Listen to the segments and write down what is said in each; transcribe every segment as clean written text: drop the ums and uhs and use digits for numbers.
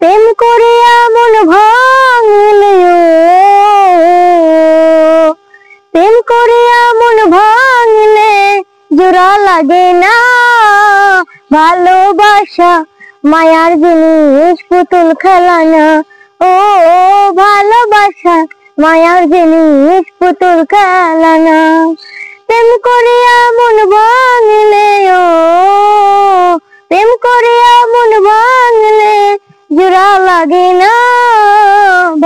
প্রেম করে এমন ভাঙলে প্রেম করে এমন ভাঙলে জোড়া লাগে না। ভালোবাসা মায়ার জিনিস, পুতুল খেলা না। ও ভালোবাসা মায়ার জিনিস, পুতুল খেলা না। প্রেম করে এমন ভাঙলে প্রেম করে এমন ভাঙলে জোড়া লাগে না।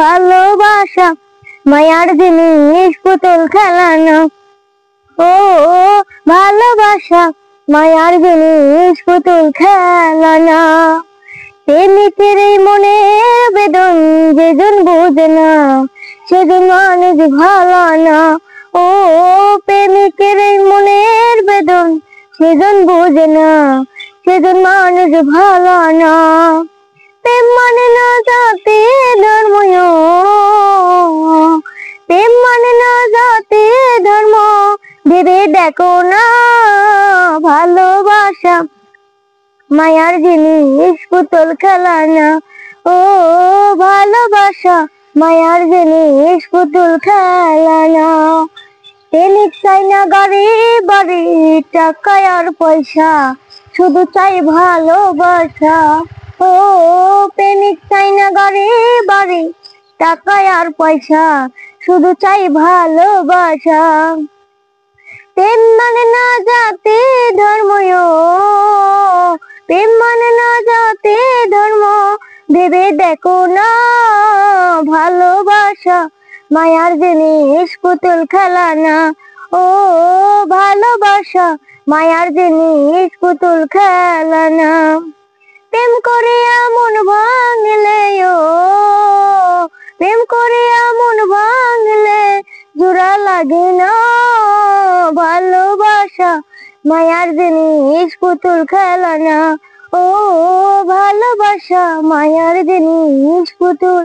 ভালোবাসা মায়ার জিনিস, পুতুল খেলা না। ও ভালোবাসা মায়ার জিনিস, পুতুল খেলা না। প্রেমিকের এই মনের বেদন যেজন বোঝে না, সেদিন মানুষ ভালো না। ও প্রেমিকের এই মনের বেদন সেজন বোঝে না, সেদিন মানুষ ভালো না। প্রেম মানে না জাতি ধর্ম, প্রেম মানে না জাতি ধর্ম, ভেবে দেখো না। ভালোবাসা মায়ার জিনিস, পুতুল খেলা না। ও ভালোবাসা মায়ার জিনিস, পুতুল খেলা না। প্রেমিক চাই না গাড়ি বাড়ি, টাকা আর পয়সা, শুধু চাই ভালোবাসা। ও প্রেমিক চাই না গাড়ি বাড়ি, টাকা আর পয়সা, শুধু চাই ভালোবাসা। প্রেম মানে না জাতি ধর্ম, প্রেম মানে না জাতি ধর্ম, ভেবে দেখো না। ভালোবাসা মায়ার জিনিস, পুতুল খেলা না। ও ভালোবাসা মায়ার জিনিস, পুতুল খেলা না। প্রেম করে এমন ভাঙলে প্রেম করে এমন ভাঙলে জোড়া লাগে না। ভালোবাসা মায়ার জিনিস, পুতুল খেলা না। ও ভালোবাসা মায়ার জিনিস, পুতুল